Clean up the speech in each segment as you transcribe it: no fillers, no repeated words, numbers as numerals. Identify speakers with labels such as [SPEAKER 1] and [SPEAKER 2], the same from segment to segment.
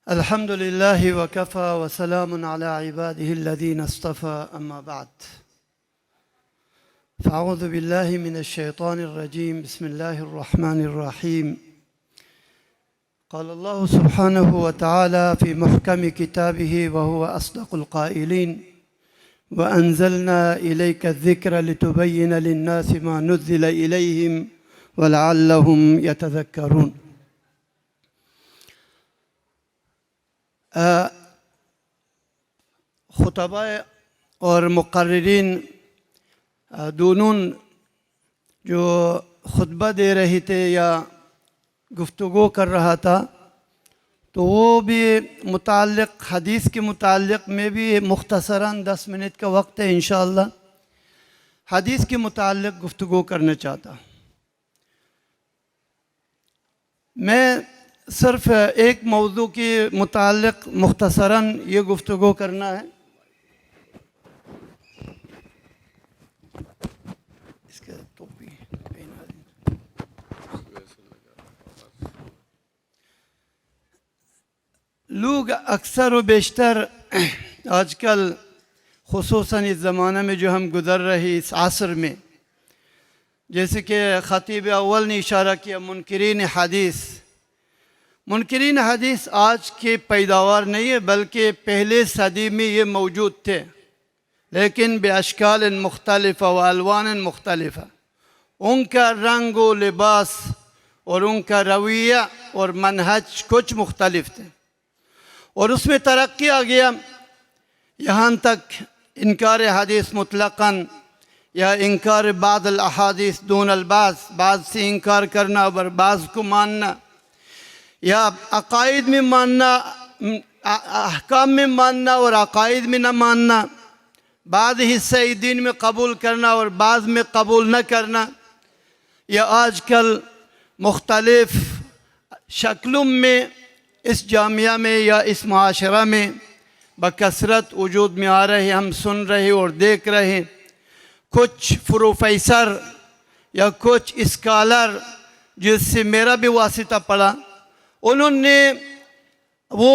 [SPEAKER 1] अल्हम्दुलिल्लाहि वकफ़ा वसलामुन अला इबादिहिल्लज़ीना इस्तफ़ा अम्मा बाद फ़अऊज़ु बिल्लाहि मिनश्शैतानिर रजीम बिस्मिल्लाहिर रहमानिर रहीम क़ाल अल्लाहु सुब्हानहु व तआला फ़ी मुहकमि किताबिहि व हुवा अस्दक़ुल क़ाइलीन व अंज़लना इलैका ज़िक्रा लितुबय्यिना लिन्नासि मा नुज़्ज़िला इलैहिम व लअल्लहुम यतज़क्करून। खुतबा और मुक़र्रिरीन दोनों जो खुतबा दे रहे थे या गुफ्तगू कर रहा था तो वो भी मुताल्लिक़ हदीस के मुताल्लिक़ में भी मुख्तसरन 10 मिनट का वक्त है। इंशाअल्लाह हदीस के मुताल्लिक़ गुफ्तगू करना चाहता। मैं सिर्फ़ एक मौजू के मुताल्लिक़ मुख्तसरन ये गुफ्तगू करना है। इसका टोपी लोग अक्सर व बेशतर आजकल खुसूसन इस ज़माने में जो हम गुज़र रहे इस आसर में, जैसे कि ख़तीब अव्वल ने इशारा किया, मुनकिरीन हदीस आज के पैदावार नहीं है बल्कि पहले सदी में ये मौजूद थे, लेकिन बेअशकाल मुख्तलिफ़ा व अलवान मुख्तलिफ़ा। उनका रंग व लिबास और उनका रवैया और मनहज कुछ मुख्तलिफ थे और उसमें तरक्की आ गया यहाँ तक इनकार हदीस मुतलक़न या इनकार बादल अहादीस दून अलबाज़, बाज़ से इनकार करना और बाज़ को मानना या अक़ाइद में मानना, अहकाम में मानना और अक़ाइद में न मानना, बाद हिस्से दीन में कबूल करना और बाद में कबूल न करना, या आजकल मुख्तलिफ़ शक्लों में इस जामिया में या इस माशरा में बकसरत वजूद में आ रहे, हम सुन रहे और देख रहे। कुछ प्रोफेसर या कुछ स्कॉलर जिससे मेरा भी वासिता पड़ा, उन्होंने वो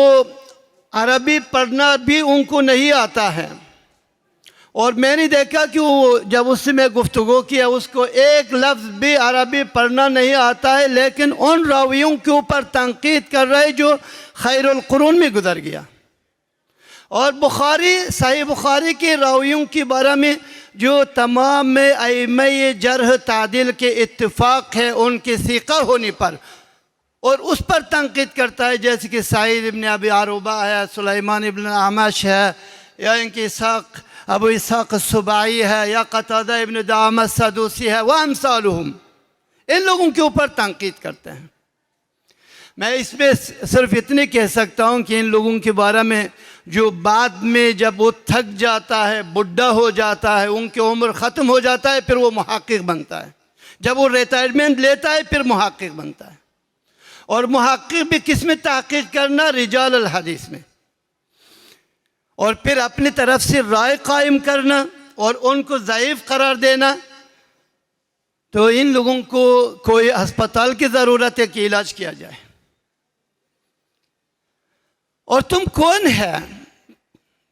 [SPEAKER 1] अरबी पढ़ना भी उनको नहीं आता है और मैंने देखा कि वो जब उससे मैं गुफ्तगू किया उसको एक लफ्ज़ भी अरबी पढ़ना नहीं आता है, लेकिन उन रावियों के ऊपर तनकीद कर रहे जो खैरुल कुरून में गुजर गया। और बुखारी, सही बुखारी के रावियों के बारे में जो तमाम में अइम्मा जरह तादिल के इत्तिफाक़ है उनके सीक़ा होने पर, और उस पर तनकीद करता है, जैसे कि सईद इब्न अबी अरूबा है, सुलेमान इब्न अमश है, या इनके अबू इसहाक़ सुबाई है, या क़तादा इब्न दामत सदूसी है, वह अमसालुहुम, इन लोगों के ऊपर तनकीद करते हैं। मैं इसमें सिर्फ इतने कह सकता हूँ कि इन लोगों के बारे में जो बाद में जब वो थक जाता है, बुढ़ा हो जाता है, उनकी उम्र ख़त्म हो जाता है, फिर वो मुहक़्क़िक़ बनता है। जब वो रिटायरमेंट लेता है फिर मुहक़्क़िक़ बनता है। और मुहक़्क़िक़ भी किस में तहक़ीक़ करना? रिजाल अल हदीस में। और फिर अपनी तरफ से राय कायम करना और उनको ज़ईफ़ करार देना। तो इन लोगों को कोई अस्पताल की ज़रूरत है कि इलाज किया जाए। और तुम कौन है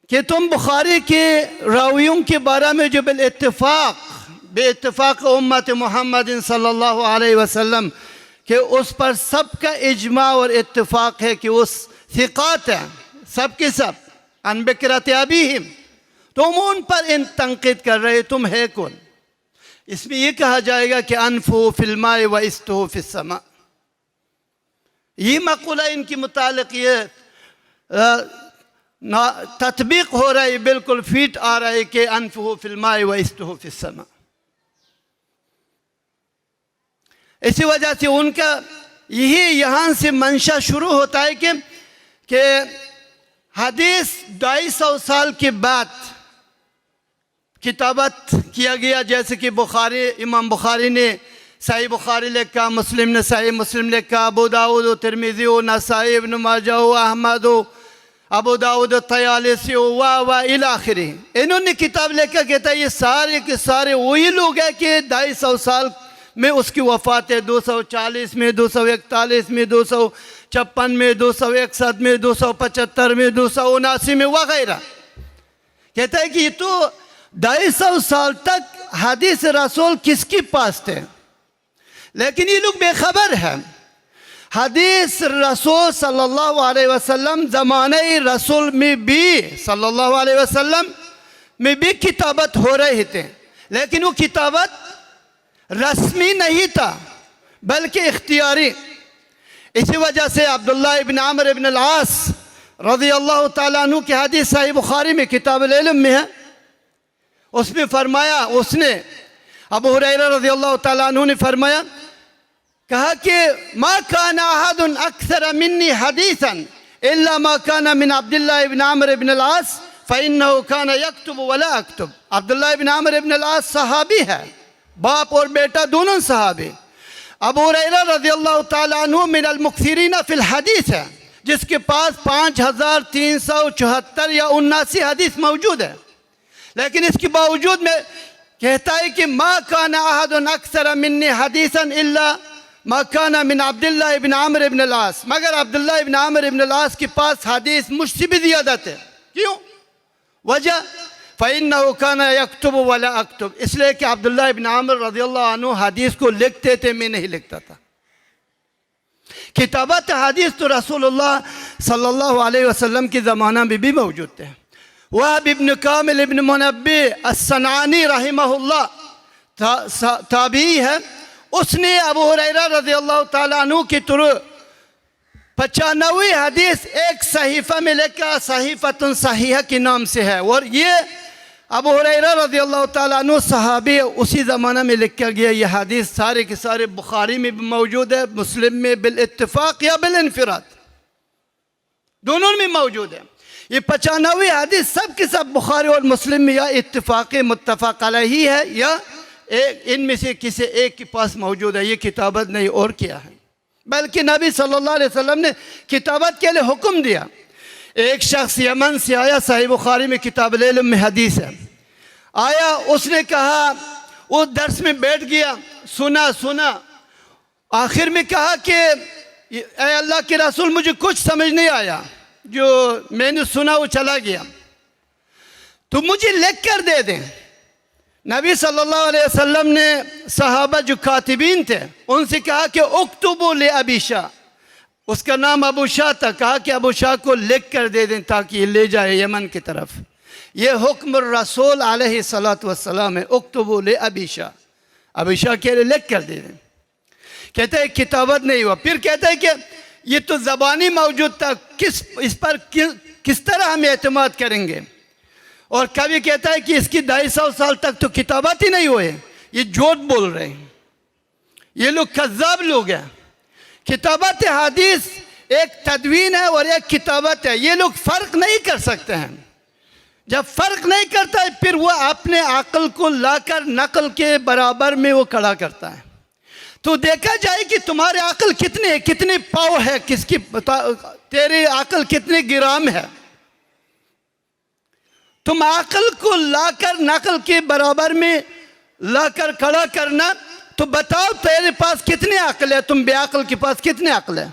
[SPEAKER 1] कि तुम बुखारी के रावियों के बारे में जो बेइत्तिफ़ाक़ उम्मत मुहम्मद सल्लल्लाहु अलैहि वसल्लम कि उस पर सबका इजमा और इत्तिफ़ाक़ है कि वो सिक़ात हैं, सब के सब अन बिकरत अबीहिम, तुम उन पर इन तनकीद कर रहे, तुम है कौन? इसमें यह कहा जाएगा कि अनफ़ुहु फ़िल माइ व इस्तुहु फ़िस समा। ये मक़ूला इनके मुतालिक़ ये तत्बीक़ हो रहा है, बिल्कुल फिट आ रहा है कि अनफ़ुहु फ़िल माइ व इस्तुहु फ़िस समा। इसी वजह से उनका यही यहाँ से मंशा शुरू होता है कि हदीस 250 साल के बाद किताबत किया गया, जैसे कि बुखारी, इमाम बुखारी ने सही बुखारी लिखा, मुस्लिम ने सही मुस्लिम लिखा, अबू दाऊद, तिरमिज़ी, नसाई, इब्न माजा, अहमद, अबू दाऊद, तयालिसी व इला आखिरी, इन्होंने किताब लिखा। कहता है ये सारे के सारे वही लोग हैं कि 250 साल में उसकी वफ़ात है, 240 में, 241 में, 200 256 में, 261 में, 275 में, 279 में वगैरह। कहता है कि ये तो 250 साल तक हदीस रसूल किसके पास थे, लेकिन ये लोग बेखबर हैं। हदीस रसूल सल्लल्लाहु अलैहि वसल्लम ज़माने रसूल में भी सल्लल्लाहु अलैहि वसल्लम में भी किताबत हो रहे थे, लेकिन वो किताबत रस्मी नहीं था बल्कि इख्तियारी। इसी वजह से अब्दुल्लाह इब्न अमर इब्न अल-आस रज़ियल्लाहु ताला अन्हु की हदीस सही बुखारी में किताब अल-इल्म में है। उसमें फरमाया, उसने अबू हुरैरा रज़ियल्लाहु ताला अन्हु ने फरमाया, कहा कि मा काना अहदुन अक्सर मिन्नी हदीसन इल्ला मा काना मिन अब्दुल्लाह इब्न अमर इब्न अल-आस फ़इन्नहु काना यक्तुब वला अक्तुब। अब्दुल्लाह इब्न अमर इब्न अल-आस सहाबी है, बाप और बेटा दोनों सहाबी। अबू हुरैरा रज़ियल्लाहु ताला अन्हु मिनल मुक्सिरीन फिल हदीस है, जिसके पास 5374 या 79 हदीस मौजूद है। लेकिन इसके बावजूद में कहता है कि मा काना अहदुन अक्सर मिन्नी हदीसन इल्ला मा काना मिन अब्दुल्लाह इब्न अमर इब्न अल-आस, मगर अब्दुल्लाह इब्न अमर इब्न अल-आस के पास हदीस मुझसे भी ज़्यादा थे। क्यों? वजह फ़इन्नहु काना यक्तुबु वला अक्तुब, इसलिए कि अब्दुल्लाह इब्न अमर रज़ियल्लाहु अन्हु हदीस को लिखते थे, मैं नहीं लिखता था। किताबत हदीस तो रसूलुल्लाह सल्लल्लाहु अलैहि वसल्लम के ज़माना में भी मौजूद थे। वहब इब्न कामिल इब्न मुनब्बी अस्सनानी रहमहुल्लाह ताबी है, उसने अबू हुरैरा रज़ियल्लाहु ताला अन्हु की तरह 95 हदीस एक सहीफ़ा में लेकर सहीफ़तुन सहीहा के नाम से है। और ये अबू हुरैरा रज़ियल्लाहु ताला अन्हु सहाबी, उसी ज़माना में लिख कर गया। ये हदीस सारे के सारे बुखारी में भी मौजूद है, मुस्लिम में बिल इत्तिफ़ाक़ या बिल इन्फ़िराद, दोनों में मौजूद है। ये 95 हदीस सब के सब बुखारी और मुस्लिम में या इत्तिफ़ाक़ मुत्तफ़क़ अलैहि है या एक इनमें से किसी एक के पास मौजूद है। ये किताबत नहीं और क्या है, बल्कि नबी सल्लल्लाहु अलैहि वसल्लम ने किताबत के लिए हुक्म दिया। एक शख्स यमन से आया, सही बुखारी में किताब अल-इल्म में हदीस है, आया, उसने कहा, वो दर्स में बैठ गया, सुना, आखिर में कहा कि ऐ अल्लाह के रसूल, मुझे कुछ समझ नहीं आया, जो मैंने सुना वो चला गया, तो मुझे लिख कर दे दें। नबी सल्लल्लाहु अलैहि वसल्लम ने सहाबा जो कातिबीन थे उनसे कहा कि उक्तुबू ले अबी शाह, उसका नाम अबू शाह था, कहा कि अबू शाह को लिख कर दे दें ताकि ले जाए यमन की तरफ। ये हुक्म रसूल अलैहि सल्लतु वस्सलाम है, उक्तुबू ले अबी शाह, अबू शाह के लिए लिख कर दे दें। कहते हैं किताबत नहीं हुआ। फिर कहते हैं कि ये तो ज़बानी मौजूद था, इस पर किस तरह हम एतमाद करेंगे। और कभी कहता है कि इसकी 250 साल तक तो किताबत ही नहीं हुए, ये झूठ बोल रहे हैं, ये लोग कज़्ज़ाब लोग हैं। किताबत हदीस एक तदवीन है और एक किताबत है, ये लोग फ़र्क नहीं कर सकते हैं। जब फ़र्क नहीं करता है फिर वो अपने अक्ल को लाकर नकल के बराबर में वो खड़ा करता है। तो देखा जाए कि तुम्हारे अक्ल कितनी पाव है, किसकी तेरी अक्ल कितने ग्राम है। तुम अक्ल को लाकर नकल के बराबर में लाकर खड़ा करना, तो बताओ तेरे पास कितनी अक्ल है, तुम बेअक्ल के पास कितनी अक्ल है।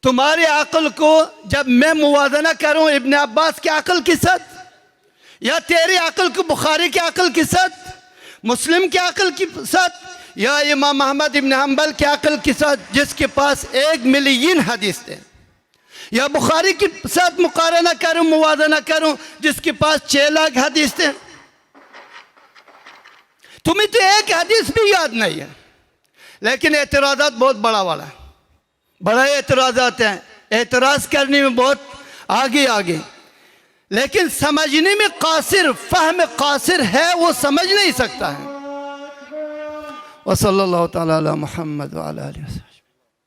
[SPEAKER 1] तुम्हारे अक्ल को जब मैं मुवाजना करूं इब्न अब्बास के अक्ल के साथ, या तेरी अक्ल को बुखारी के अक्ल के साथ, मुस्लिम के अक्ल के साथ, या इमाम अहमद इब्न हम्बल के अक्ल के साथ जिसके पास 1 मिलियन हदीस थे, या बुखारी के साथ मुकारना करूं, मुवाजना करूं जिसके पास 6 लाख हदीस थे, तुम्हें तो एक हदीस भी याद नहीं है। लेकिन एतराज़ात बहुत बड़ा एतराज़ात हैं, एतराज़ करने में बहुत आगे, लेकिन समझने में कासिर, फहम कासिर है, वो समझ नहीं सकता है। वसल्लल्लाहु तआला अला मुहम्मद व अला आलिहि।